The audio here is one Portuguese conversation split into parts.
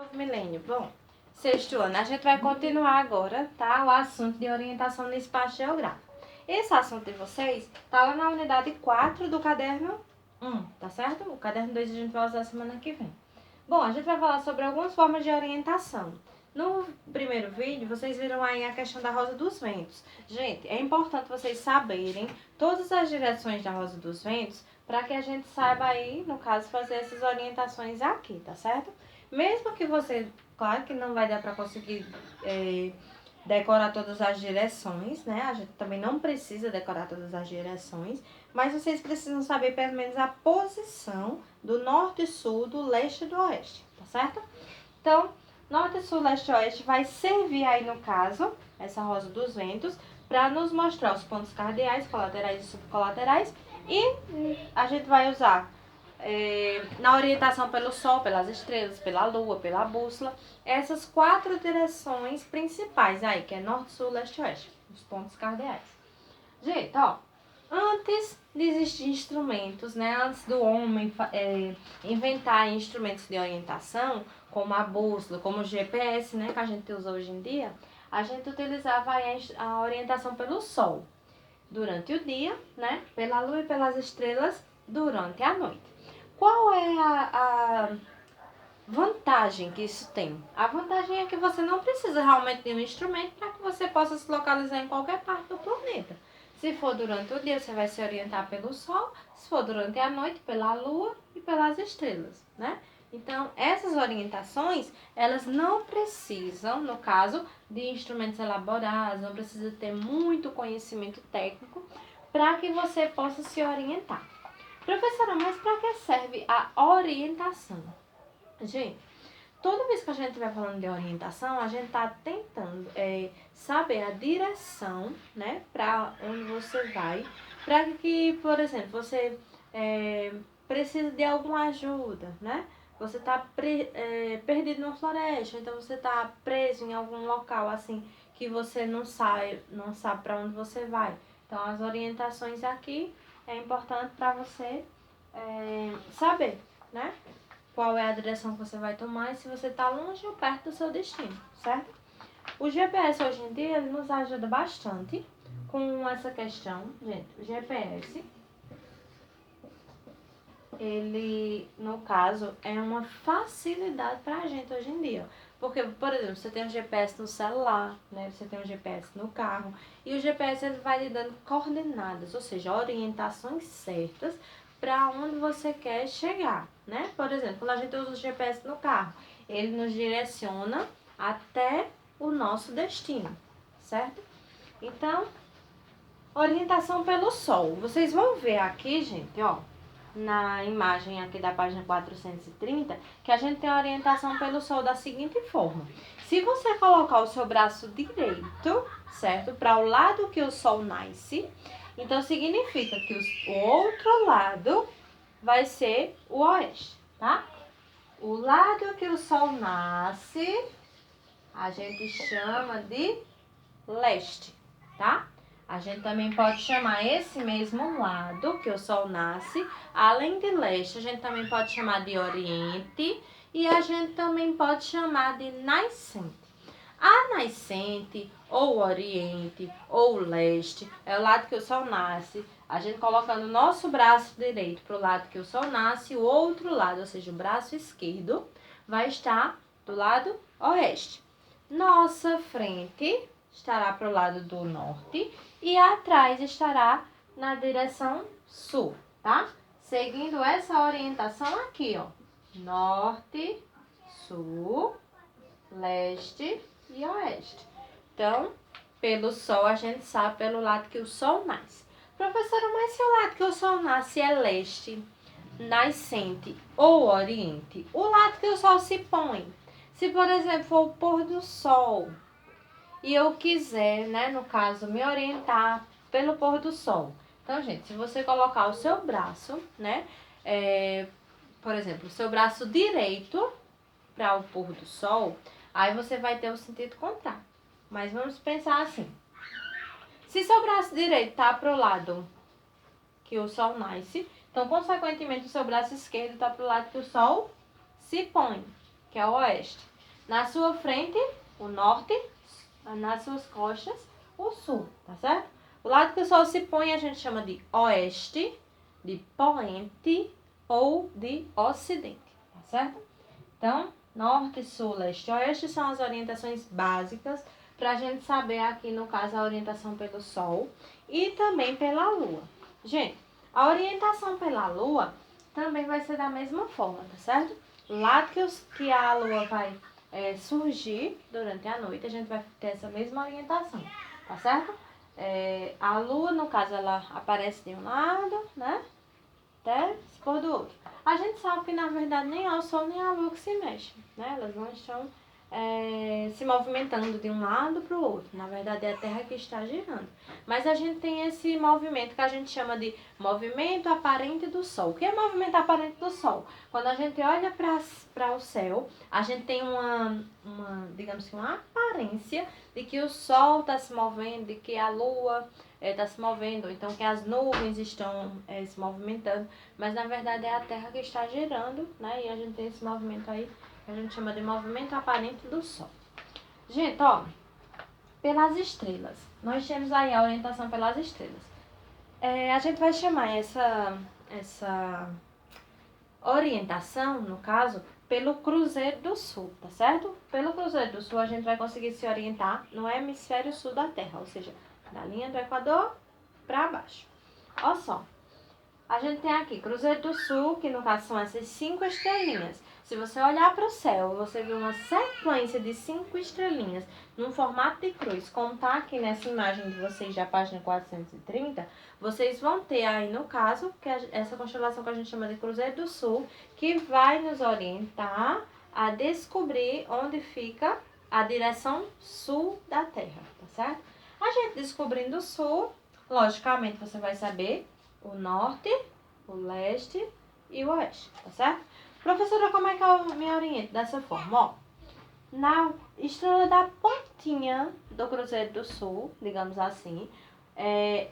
Novo milênio. Bom, sexto ano, a gente vai continuar agora, tá? O assunto de orientação no espaço geográfico. Esse assunto de vocês tá lá na unidade 4 do caderno 1, tá certo? O caderno 2 a gente vai usar semana que vem. Bom, a gente vai falar sobre algumas formas de orientação. No primeiro vídeo, vocês viram aí a questão da rosa dos ventos. Gente, é importante vocês saberem todas as direções da rosa dos ventos para que a gente saiba aí, no caso, fazer essas orientações aqui, tá certo? Mesmo que você, claro que não vai dar para conseguir decorar todas as direções, né? A gente também não precisa decorar todas as direções, mas vocês precisam saber pelo menos a posição do norte, sul, do leste e do oeste, tá certo? Então, norte, sul, leste e oeste vai servir aí, no caso, essa rosa dos ventos, para nos mostrar os pontos cardeais, colaterais e subcolaterais, e a gente vai usar na orientação pelo sol, pelas estrelas, pela lua, pela bússola, essas 4 direções principais aí, que é norte, sul, leste e oeste, os pontos cardeais. Gente, ó, antes de existir instrumentos, né, antes do homem inventar instrumentos de orientação, como a bússola, como o GPS, né, que a gente usa hoje em dia, a gente utilizava a orientação pelo sol durante o dia, né, pela lua e pelas estrelas durante a noite. Qual é a vantagem que isso tem? A vantagem é que você não precisa realmente de um instrumento para que você possa se localizar em qualquer parte do planeta. Se for durante o dia, você vai se orientar pelo Sol, se for durante a noite, pela Lua e pelas estrelas, né? Então, essas orientações, elas não precisam, no caso, de instrumentos elaborados, não precisa ter muito conhecimento técnico para que você possa se orientar. Professora, mas para que serve a orientação? Gente, toda vez que a gente estiver falando de orientação, a gente está tentando saber a direção, né, para onde você vai, para que, por exemplo, você precisa de alguma ajuda, né? Você está perdido numa floresta, então você está preso em algum local assim que você não sabe para onde você vai. Então, as orientações aqui é importante para você saber, né? Qual é a direção que você vai tomar e se você está longe ou perto do seu destino, certo? O GPS hoje em dia ele nos ajuda bastante com essa questão, gente. O GPS, ele, no caso, é uma facilidade para a gente hoje em dia. Porque, por exemplo, você tem um GPS no celular, né? Você tem um GPS no carro. E o GPS ele vai lhe dando coordenadas, ou seja, orientações certas para onde você quer chegar, né? Por exemplo, quando a gente usa o GPS no carro, ele nos direciona até o nosso destino, certo? Então, orientação pelo sol. Vocês vão ver aqui, gente, ó, na imagem aqui da página 430, que a gente tem a orientação pelo sol da seguinte forma. Se você colocar o seu braço direito, certo, para o lado que o sol nasce, então significa que o outro lado vai ser o oeste, tá? O lado que o sol nasce, a gente chama de leste, tá? A gente também pode chamar esse mesmo lado que o sol nasce, além de leste, a gente também pode chamar de oriente e a gente também pode chamar de nascente. A nascente, ou oriente, ou leste, é o lado que o sol nasce. A gente colocando o nosso braço direito para o lado que o sol nasce, o outro lado, ou seja, o braço esquerdo, vai estar do lado oeste. Nossa frente estará para o lado do norte e atrás estará na direção sul, tá? Seguindo essa orientação aqui, ó. Norte, sul, leste e oeste. Então, pelo sol, a gente sabe pelo lado que o sol nasce. Professora, mas se o lado que o sol nasce é leste, nascente ou oriente, o lado que o sol se põe, se por exemplo for o pôr do sol e eu quiser, né, no caso, me orientar pelo pôr do sol. Então, gente, se você colocar o seu braço, né, por exemplo, o seu braço direito para o pôr do sol, aí você vai ter o sentido contrário. Mas vamos pensar assim. Se seu braço direito está para o lado que o sol nasce, então, consequentemente, o seu braço esquerdo está para o lado que o sol se põe, que é o oeste. Na sua frente, o norte, nas suas costas, o sul, tá certo? O lado que o sol se põe a gente chama de oeste, de poente ou de ocidente, tá certo? Então, norte, sul, leste e oeste são as orientações básicas para a gente saber aqui, no caso, a orientação pelo sol e também pela lua. Gente, a orientação pela lua também vai ser da mesma forma, tá certo? Lá que a lua vai surgir durante a noite, a gente vai ter essa mesma orientação, tá certo? A lua, no caso, ela aparece de um lado, né? Até se pôr do outro. A gente sabe que, na verdade, nem é o sol nem a lua que se mexem, né? Elas não estão se movimentando de um lado para o outro. Na verdade, é a Terra que está girando. Mas a gente tem esse movimento que a gente chama de movimento aparente do Sol. O que é movimento aparente do Sol? Quando a gente olha para o céu, a gente tem digamos assim, uma aparência de que o Sol está se movendo, de que a Lua está se movendo, então que as nuvens estão se movimentando, mas na verdade é a Terra que está girando, né? E a gente tem esse movimento aí que a gente chama de movimento aparente do Sol. Gente, ó, pelas estrelas, nós temos aí a orientação pelas estrelas. A gente vai chamar essa orientação, no caso, pelo Cruzeiro do Sul, tá certo? Pelo Cruzeiro do Sul a gente vai conseguir se orientar no hemisfério sul da Terra, ou seja, da linha do Equador para baixo. Olha só, a gente tem aqui Cruzeiro do Sul, que no caso são essas 5 estrelinhas. Se você olhar para o céu, você vê uma sequência de 5 estrelinhas num formato de cruz, como está aqui nessa imagem de vocês da página 430, vocês vão ter aí, no caso, que essa constelação que a gente chama de Cruzeiro do Sul, que vai nos orientar a descobrir onde fica a direção sul da Terra, tá certo? A gente descobrindo o sul, logicamente você vai saber o norte, o leste e o oeste, tá certo? Professora, como é que eu me oriento dessa forma? Ó, na estrela da pontinha do Cruzeiro do Sul, digamos assim,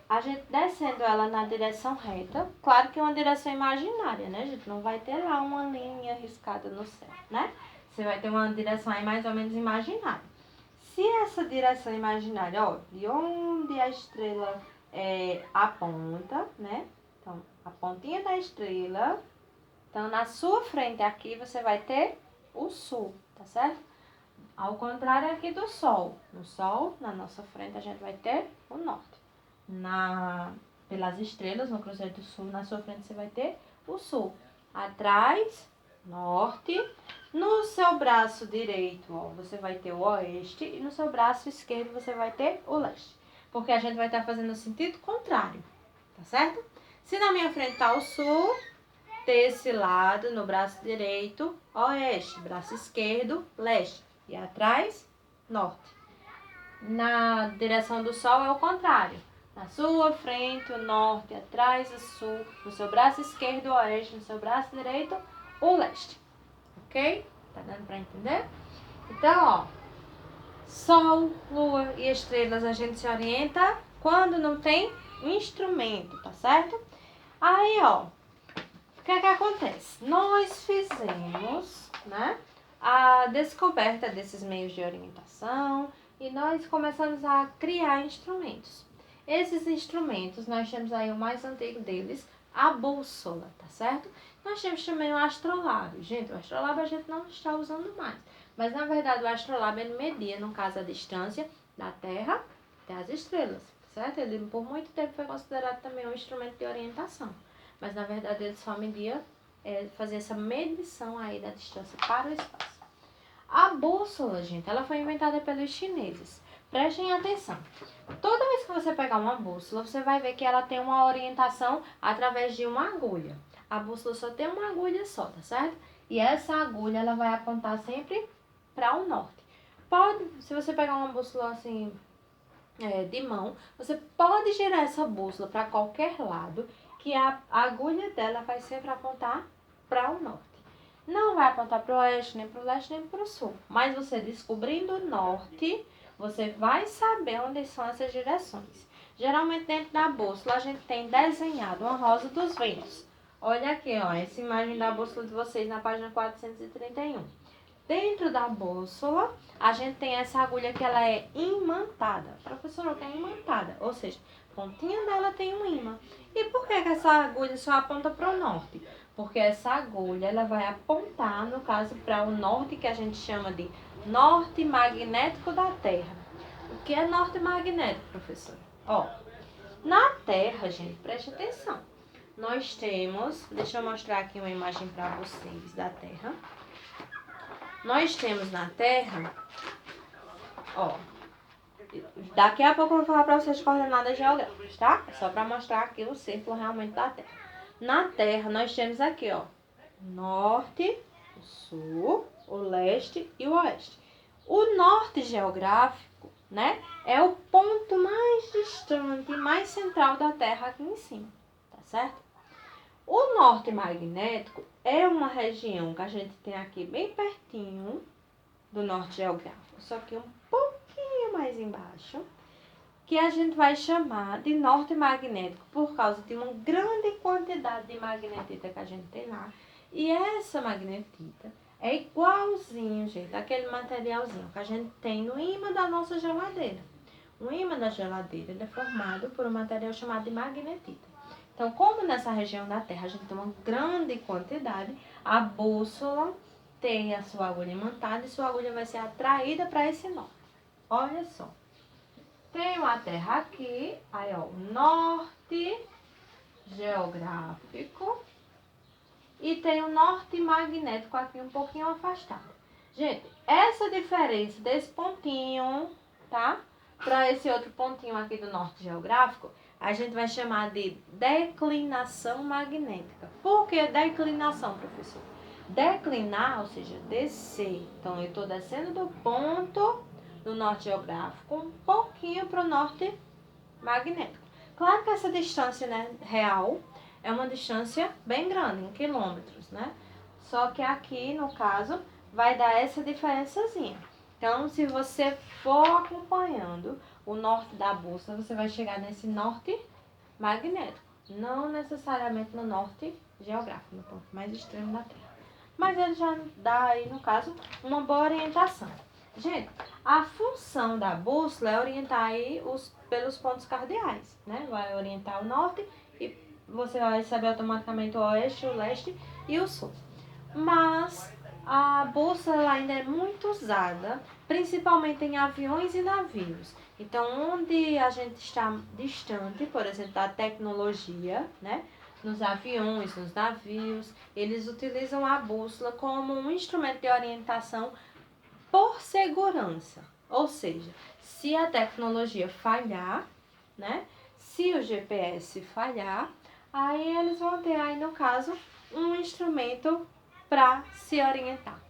a gente descendo ela na direção reta, claro que é uma direção imaginária, né, gente? Não vai ter lá uma linha riscada no céu, né? Você vai ter uma direção aí mais ou menos imaginária. Se essa direção imaginária, ó, de onde a estrela aponta, né? Então, a pontinha da estrela. Então, na sua frente aqui, você vai ter o sul, tá certo? Ao contrário aqui do sol. No sol, na nossa frente, a gente vai ter o norte. Pelas estrelas, no Cruzeiro do Sul, na sua frente, você vai ter o sul. Atrás, norte. No seu braço direito, ó, você vai ter o oeste. E no seu braço esquerdo, você vai ter o leste. Porque a gente vai estar fazendo o sentido contrário, tá certo? Se na minha frente está o sul, desse lado, no braço direito, oeste, braço esquerdo, leste. E atrás, norte. Na direção do sol é o contrário. Na sua frente, o norte, atrás, o sul. No seu braço esquerdo, o oeste. No seu braço direito, o leste. Ok? Tá dando pra entender? Então, ó, sol, lua e estrelas a gente se orienta quando não tem instrumento, tá certo? Aí, ó, o que é que acontece? Nós fizemos, né, a descoberta desses meios de orientação e nós começamos a criar instrumentos. Esses instrumentos, nós temos aí o mais antigo deles, a bússola, tá certo? Nós temos também o astrolábio. Gente, o astrolábio a gente não está usando mais. Mas, na verdade, o astrolábio, ele media, no caso, a distância da Terra até as estrelas, certo? Ele, por muito tempo, foi considerado também um instrumento de orientação. Mas, na verdade, ele só media, fazia essa medição aí da distância para o espaço. A bússola, gente, ela foi inventada pelos chineses. Prestem atenção. Toda vez que você pegar uma bússola, você vai ver que ela tem uma orientação através de uma agulha. A bússola só tem uma agulha só, tá certo? E essa agulha, ela vai apontar sempre para o norte. Se você pegar uma bússola assim, de mão, você pode girar essa bússola para qualquer lado, que a agulha dela vai sempre apontar para o norte. Não vai apontar para o oeste, nem para o leste, nem para o sul. Mas você descobrindo o norte, você vai saber onde são essas direções. Geralmente dentro da bússola a gente tem desenhado uma rosa dos ventos. Olha aqui, ó, essa imagem da bússola de vocês na página 431. Dentro da bússola, a gente tem essa agulha que ela é imantada. Professora, que é imantada, ou seja, a pontinha dela tem um ímã. E por que essa agulha só aponta para o norte? Porque essa agulha ela vai apontar, no caso, para o norte, que a gente chama de norte magnético da Terra. O que é norte magnético, professora? Ó, na Terra, gente, preste atenção. Nós temos, deixa eu mostrar aqui uma imagem para vocês da Terra. Nós temos na Terra, ó, daqui a pouco eu vou falar para vocês coordenadas geográficas, tá? É só para mostrar aqui o círculo realmente da Terra. Na Terra, nós temos aqui, ó, norte, o sul, o leste e o oeste. O norte geográfico, né, é o ponto mais distante, mais central da Terra aqui em cima, tá certo? O norte magnético é uma região que a gente tem aqui bem pertinho do norte geográfico, só que um pouquinho mais embaixo, que a gente vai chamar de norte magnético por causa de uma grande quantidade de magnetita que a gente tem lá. E essa magnetita é igualzinho, gente, aquele materialzinho que a gente tem no ímã da nossa geladeira. O ímã da geladeira ele é formado por um material chamado de magnetita. Então, como nessa região da Terra a gente tem uma grande quantidade, a bússola tem a sua agulha imantada e sua agulha vai ser atraída para esse norte. Olha só. Tenho a Terra aqui, aí ó, o norte geográfico e tem o norte magnético aqui um pouquinho afastado. Gente, essa diferença desse pontinho, tá? Para esse outro pontinho aqui do norte geográfico, a gente vai chamar de declinação magnética. Por que declinação, professor? Declinar, ou seja, descer. Então, eu estou descendo do ponto do norte geográfico um pouquinho para o norte magnético. Claro que essa distância, né, real é uma distância bem grande, em quilômetros, né? Só que aqui, no caso, vai dar essa diferençazinha. Então, se você for acompanhando o norte da bússola, você vai chegar nesse norte magnético, não necessariamente no norte geográfico, no ponto mais extremo da Terra. Mas ele já dá aí, no caso, uma boa orientação. Gente, a função da bússola é orientar aí pelos pontos cardeais, né? Vai orientar o norte e você vai saber automaticamente o oeste, o leste e o sul. Mas a bússola ainda é muito usada, principalmente em aviões e navios. Então, onde a gente está distante, por exemplo, da tecnologia, né? Nos aviões, nos navios, eles utilizam a bússola como um instrumento de orientação por segurança. Ou seja, se a tecnologia falhar, né? Se o GPS falhar, aí eles vão ter aí, no caso, um instrumento para se orientar,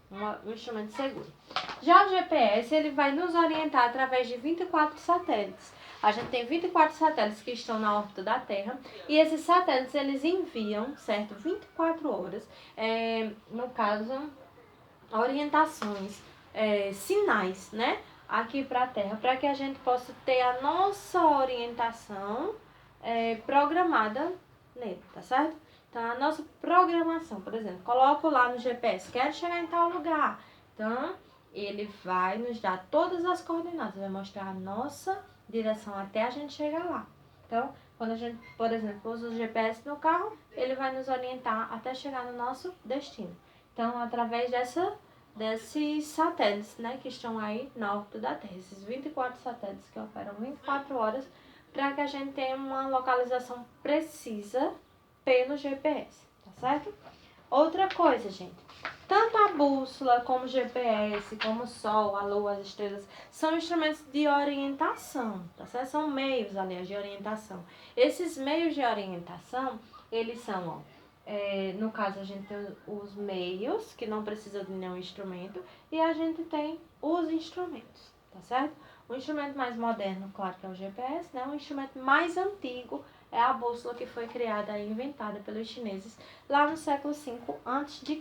um instrumento seguro. Já o GPS, ele vai nos orientar através de 24 satélites. A gente tem 24 satélites que estão na órbita da Terra e esses satélites, eles enviam, certo, 24 horas, no caso, orientações, sinais, né, aqui para a Terra, para que a gente possa ter a nossa orientação programada nele, tá certo? Então, a nossa programação, por exemplo, coloco lá no GPS, quero chegar em tal lugar. Então, ele vai nos dar todas as coordenadas, vai mostrar a nossa direção até a gente chegar lá. Então, quando a gente, por exemplo, usa o GPS no carro, ele vai nos orientar até chegar no nosso destino. Então, através desses satélites, né, que estão aí na órbita da Terra, esses 24 satélites que operam 24 horas, para que a gente tenha uma localização precisa pelo GPS, tá certo? Outra coisa, gente, tanto a bússola como o GPS, como o Sol, a Lua, as estrelas, são instrumentos de orientação, tá certo? São meios, aliás, de orientação. Esses meios de orientação, eles são, ó, no caso, a gente tem os meios, que não precisa de nenhum instrumento, e a gente tem os instrumentos, tá certo? O instrumento mais moderno, claro que é o GPS, né? O instrumento mais antigo é a bússola, que foi criada e inventada pelos chineses lá no século V a.C.,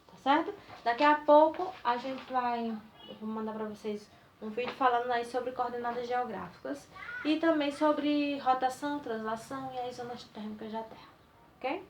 tá certo? Daqui a pouco eu vou mandar para vocês um vídeo falando aí sobre coordenadas geográficas e também sobre rotação, translação e as zonas térmicas da Terra, ok?